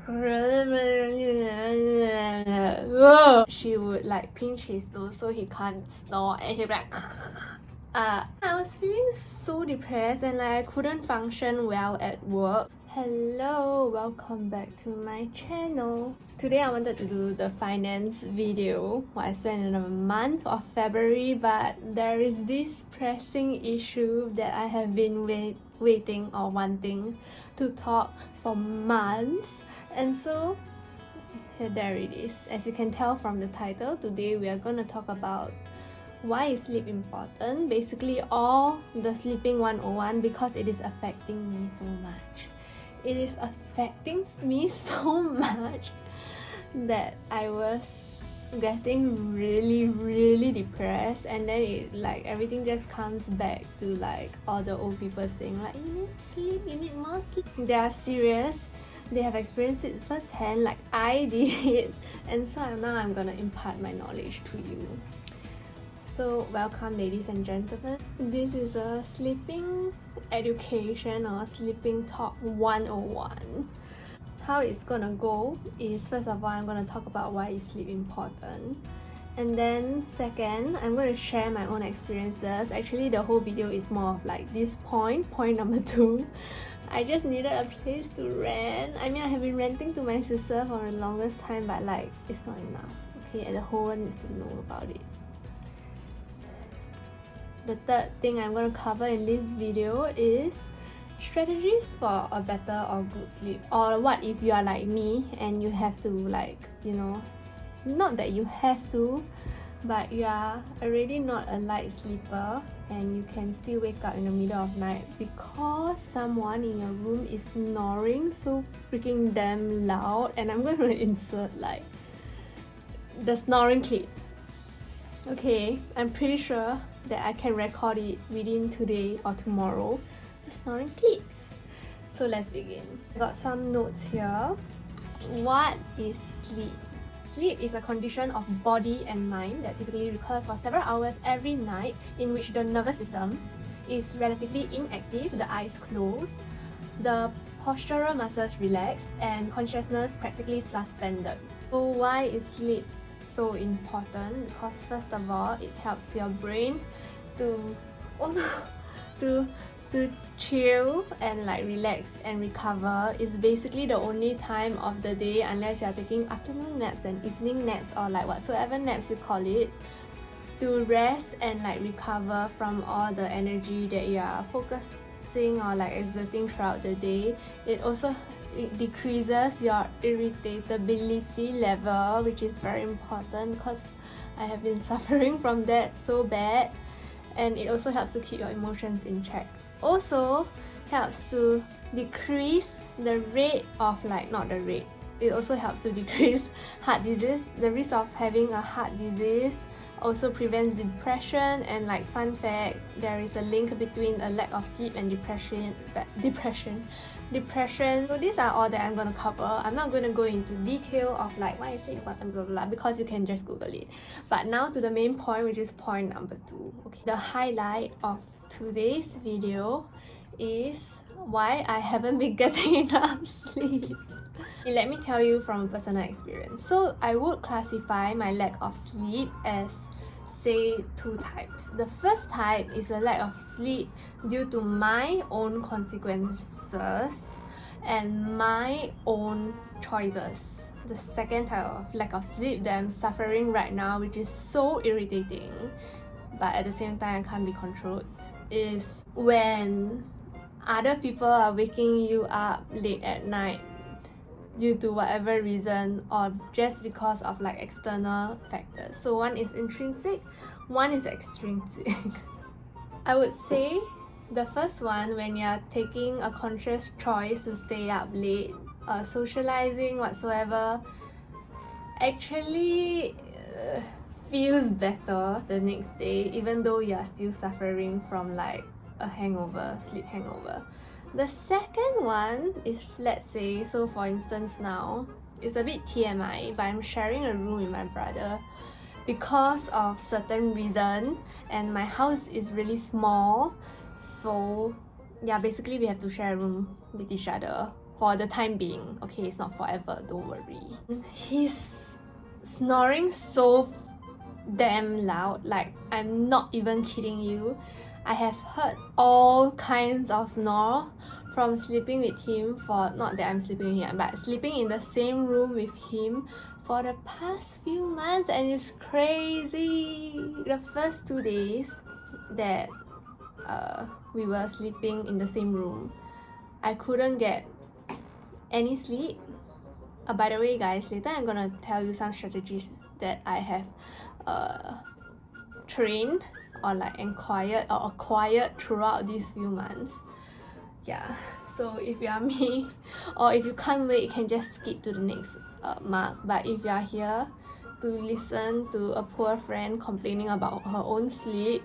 she would like pinch his nose so he can't snore, and he'd be like I was feeling so depressed and like I couldn't function well at work. Hello, welcome back to my channel. Today I wanted to do the finance video, what I spent in the month of February, but there is this pressing issue that I have been waiting or wanting to talk for months, and so there it is. As you can tell from the title, today we are going to talk about why is sleep important, basically all the sleeping 101, because it is affecting me so much. It is affecting me so much that I was getting really depressed, and then it like everything just comes back to like all the old people saying like, you need sleep, you need more sleep. They are serious, they have experienced it firsthand like I did, and so now I'm gonna impart my knowledge to you. So welcome ladies and gentlemen, this is a sleeping education or sleeping talk 101. How it's gonna go is, first of all, I'm gonna talk about why is sleep important, and then second, I'm going to share my own experiences. Actually the whole video is more of like this point number 2. I just needed a place to rant. I mean, I have been ranting to my sister for the longest time, but like it's not enough, okay, and the whole world needs to know about it. The third thing I'm going to cover in this video is strategies for a better or good sleep, or what if you are like me and you have to, like, you know, not that you have to, but you are already not a light sleeper and you can still wake up in the middle of night because someone in your room is snoring so freaking damn loud. And I'm going to insert like the snoring clips. Okay, I'm pretty sure that I can record it within today or tomorrow, the snoring clips. So let's begin. I got some notes here. What is sleep? Sleep is a condition of body and mind that typically recurs for several hours every night, in which the nervous system is relatively inactive, the eyes closed, the postural muscles relaxed, and consciousness practically suspended. So why is sleep so important? Because first of all, it helps your brain to chill and like relax and recover. It's basically the only time of the day, unless you're taking afternoon naps and evening naps or like whatsoever naps you call it, to rest and like recover from all the energy that you are focusing or like exerting throughout the day. It decreases your irritability level, which is very important because I have been suffering from that so bad. And it also helps to keep your emotions in check. Also helps to decrease the rate of like, not the rate, it also helps to decrease heart disease. The risk of having a heart disease also prevents depression, and like fun fact, there is a link between a lack of sleep and depression. So these are all that I'm going to cover. I'm not going to go into detail of like why is sleep important, blah blah, because you can just Google it. But now to the main point, which is point number 2. Okay, the highlight of today's video is why I haven't been getting enough sleep. Let me tell you from personal experience. So I would classify my lack of sleep as, say, 2 types. The first type is a lack of sleep due to my own consequences and my own choices. The second type of lack of sleep that I'm suffering right now, which is so irritating, but at the same time I can't be controlled, is when other people are waking you up late at night due to whatever reason, or just because of like external factors. So one is intrinsic, one is extrinsic. I would say the first one, when you're taking a conscious choice to stay up late, socializing whatsoever, actually feels better the next day, even though you're still suffering from like a hangover, sleep hangover. The second one is, let's say, so for instance now, it's a bit TMI, but I'm sharing a room with my brother because of certain reason, and my house is really small, so yeah, basically we have to share a room with each other for the time being. Okay, it's not forever, don't worry. He's snoring so damn loud, like I'm not even kidding you. I have heard all kinds of snore from sleeping with him for, not that I'm sleeping with him, but sleeping in the same room with him for the past few months, and it's crazy. The first 2 days that we were sleeping in the same room, I couldn't get any sleep. By the way guys, later I'm gonna tell you some strategies that I have trained or like acquired throughout these few months. Yeah, so if you are me, or if you can't wait, you can just skip to the next mark. But if you are here to listen to a poor friend complaining about her own sleep,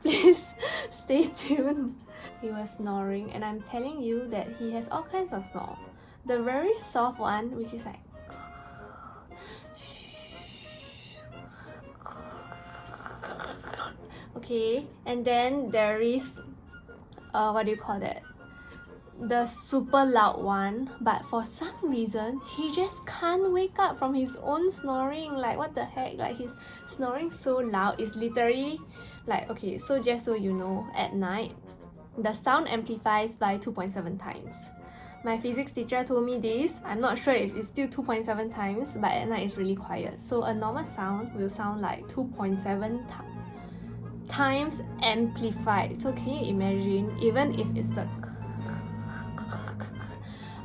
please stay tuned. He was snoring, and I'm telling you that he has all kinds of snore. The very soft one, which is like okay, and then there is what do you call that, the super loud one, but for some reason he just can't wake up from his own snoring. Like what the heck, like he's snoring so loud, it's literally like, okay, so just so you know, at night the sound amplifies by 2.7 times. My physics teacher told me this. I'm not sure if it's still 2.7 times, but at night it's really quiet. So a normal sound will sound like 2.7 times amplified. So can you imagine, even if it's the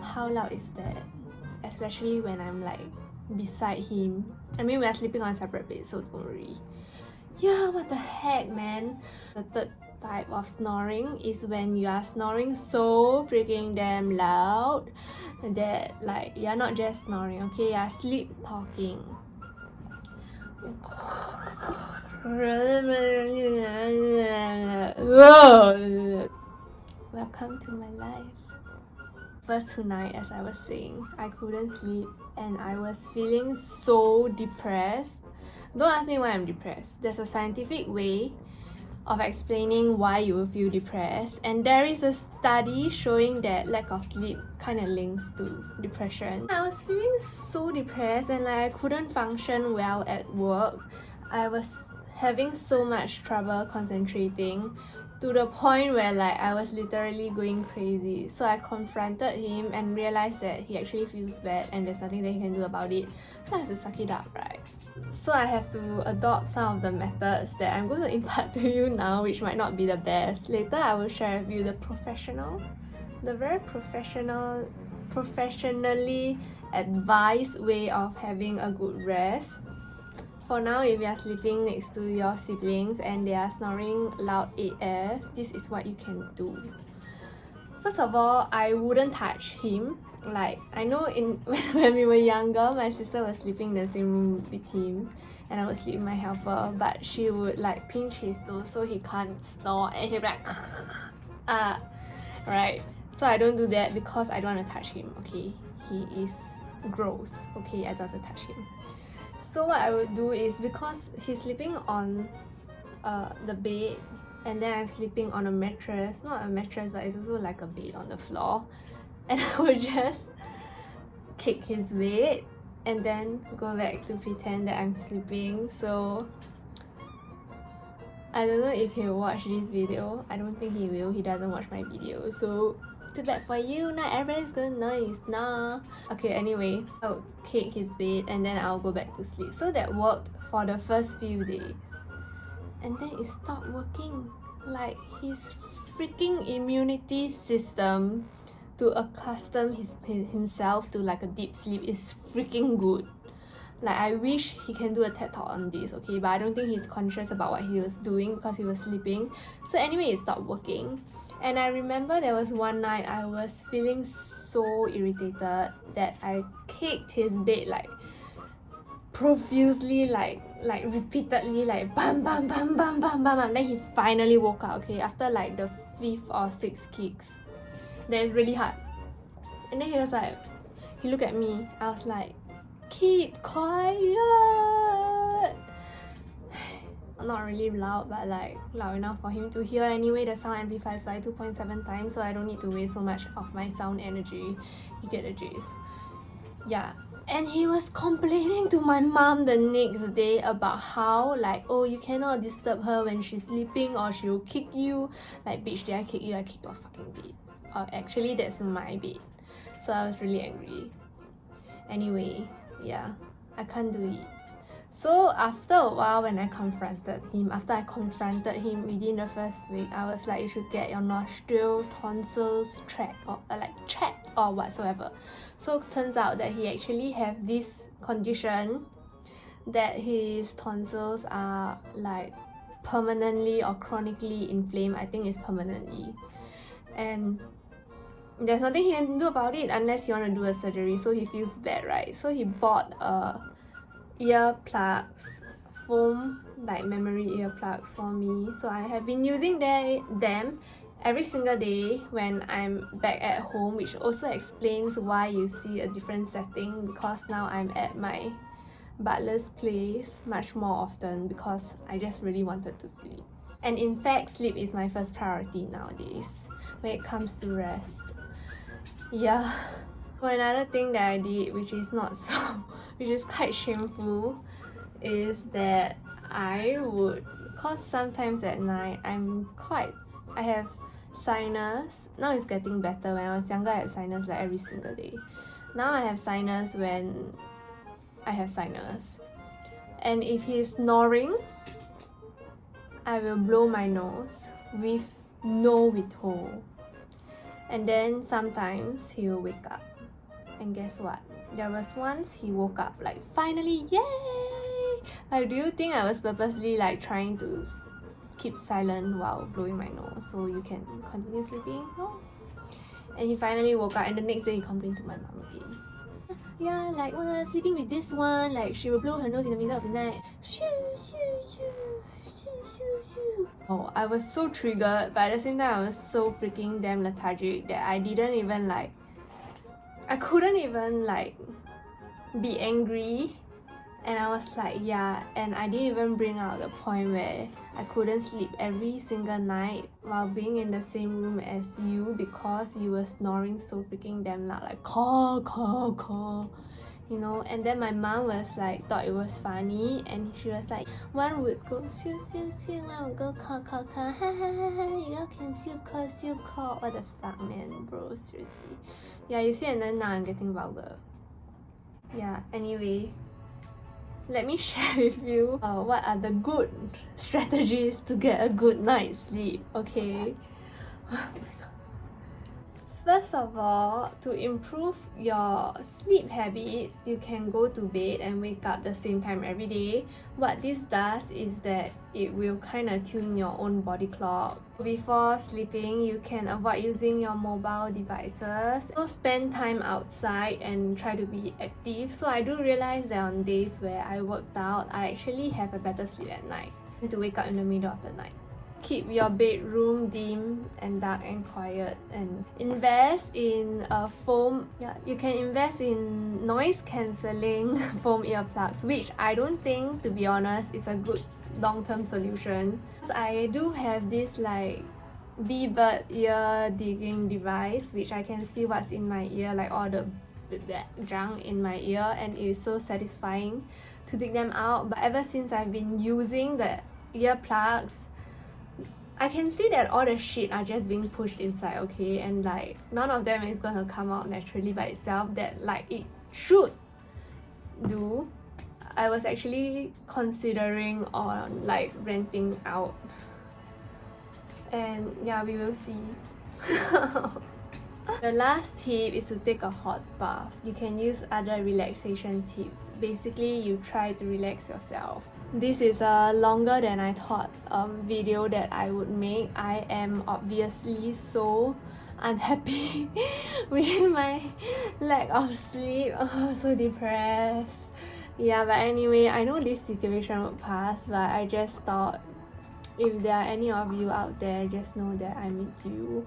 how loud is that? Especially when I'm like beside him. I mean, we're sleeping on separate beds, so don't worry. Yeah, what the heck, man. The third type of snoring is when you are snoring so freaking damn loud that like you're not just snoring, okay, you're sleep talking. Welcome to my life. First tonight, as I was saying, I couldn't sleep and I was feeling so depressed. Don't ask me why I'm depressed. There's a scientific way of explaining why you will feel depressed, and there is a study showing that lack of sleep kind of links to depression. I was feeling so depressed and like I couldn't function well at work. I was having so much trouble concentrating to the point where like I was literally going crazy. So I confronted him and realized that he actually feels bad and there's nothing that he can do about it. So I have to suck it up, right? So I have to adopt some of the methods that I'm going to impart to you now, which might not be the best. Later I will share with you the very professionally advised way of having a good rest. For now, if you are sleeping next to your siblings and they are snoring loud AF, this is what you can do. First of all, I wouldn't touch him. Like, I know when we were younger, my sister was sleeping in the same room with him and I would sleep with my helper, but she would like pinch his toes so he can't snore and he'd be like right? So I don't do that because I don't want to touch him, okay? He is gross, okay? I don't want to touch him. So what I would do is, because he's sleeping on the bed and then I'm sleeping on a mattress, not a mattress but it's also like a bed on the floor, and I would just kick his bed and then go back to pretend that I'm sleeping. So I don't know if he'll watch this video. I don't think he will. He doesn't watch my video, so too bad for you. Not everybody's gonna know it's not. Okay, anyway, I'll kick his bed and then I'll go back to sleep. So that worked for the first few days. And then it stopped working. Like, his freaking immunity system to accustom himself to like a deep sleep is freaking good. Like, I wish he can do a TED Talk on this, okay? But I don't think he's conscious about what he was doing because he was sleeping. So anyway, it stopped working. And I remember there was one night I was feeling so irritated that I kicked his bed like profusely, like repeatedly, like bam bam bam bam bam bam bam. Then he finally woke up, okay, after like the 5th or 6th kicks. That is really hard. And then he was like, he looked at me. I was like, keep quiet. not really loud, but like loud enough for him to hear. Anyway, the sound amplifies by 2.7 times, so I don't need to waste so much of my sound energy. You get the gist. Yeah. And he was complaining to my mom the next day about how like, oh, you cannot disturb her when she's sleeping or she'll kick you. Like, bitch, did I kick you? I kicked your fucking bed. Actually, that's my bed. So I was really angry. Anyway, yeah, I can't do it. So after a while, when I confronted him, within the first week, I was like, you should get your nostril tonsils checked or whatsoever. So turns out that he actually have this condition that his tonsils are like permanently or chronically inflamed. I think it's permanently. And there's nothing he can do about it unless you want to do a surgery. So he feels bad, right? So he bought earplugs, foam like memory earplugs for me. So I have been using them every single day when I'm back at home, which also explains why you see a different setting, because now I'm at my butler's place much more often because I just really wanted to sleep. And in fact, sleep is my first priority nowadays when it comes to rest. Yeah. So another thing that I did, which is quite shameful, is that cause sometimes at night I have sinus. Now it's getting better. When I was younger, I had sinus like every single day. Now I have sinus when I have sinus. And if he's snoring, I will blow my nose with no withhold. And then sometimes he will wake up. And guess what? There was once he woke up like, finally, yay! Like, do you think I was purposely like trying to keep silent while blowing my nose so you can continue sleeping? No. And he finally woke up, and the next day he complained to my mom again. Yeah, like, sleeping with this one, like she will blow her nose in the middle of the night. Shoo, shoo, shoo, shoo, shoo, shoo. Oh, I was so triggered, but at the same time I was so freaking damn lethargic that I couldn't even like be angry. And I was like, yeah, and I didn't even bring out the point where I couldn't sleep every single night while being in the same room as you because you were snoring so freaking damn loud, like caw, caw, caw, you know. And then my mom was like, thought it was funny, and she was like, one would go siu siu siu, one would go caw caw caw, ha ha ha ha, you all can siu caw. What the fuck, man, bro, seriously. Yeah, you see, and then now I'm getting vulgar. Yeah, anyway, let me share with you what are the good strategies to get a good night's sleep, okay? Oh my god. First of all, to improve your sleep habits, you can go to bed and wake up the same time every day. What this does is that it will kind of tune your own body clock. Before sleeping, you can avoid using your mobile devices. So spend time outside and try to be active. So I do realize that on days where I worked out, I actually have a better sleep at night and to wake up in the middle of the night. Keep your bedroom dim and dark and quiet, and invest in a foam. Yeah, you can invest in noise cancelling foam earplugs, which I don't think, to be honest, is a good long-term solution. I do have this like bee-bird ear digging device, which I can see what's in my ear, like all the junk in my ear, and it's so satisfying to dig them out. But ever since I've been using the earplugs, I can see that all the shit are just being pushed inside, okay? And like none of them is gonna come out naturally by itself that like it should do. I was actually considering on like renting out, and yeah, we will see. The last tip is to take a hot bath. You can use other relaxation tips. Basically, you try to relax yourself. This is a longer than I thought video that I would make. I am obviously so unhappy with my lack of sleep. So depressed. Yeah, but anyway, I know this situation would pass, but I just thought if there are any of you out there, just know that I'm with you.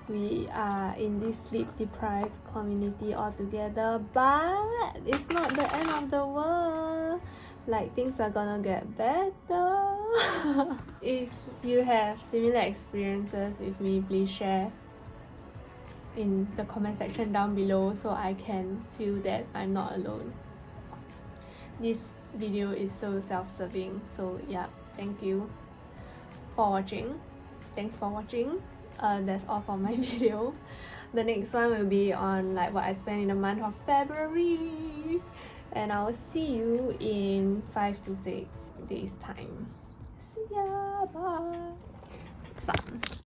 We are in this sleep-deprived community all together, but it's not the end of the world. Like, things are gonna get better. If you have similar experiences with me, please share in the comment section down below so I can feel that I'm not alone. This video is so self-serving, so yeah, thank you for watching. Thanks for watching. That's all for my video. The next one will be on like what I spent in the month of February, and I'll see you in 5 to 6 days time. See ya, bye. Fun.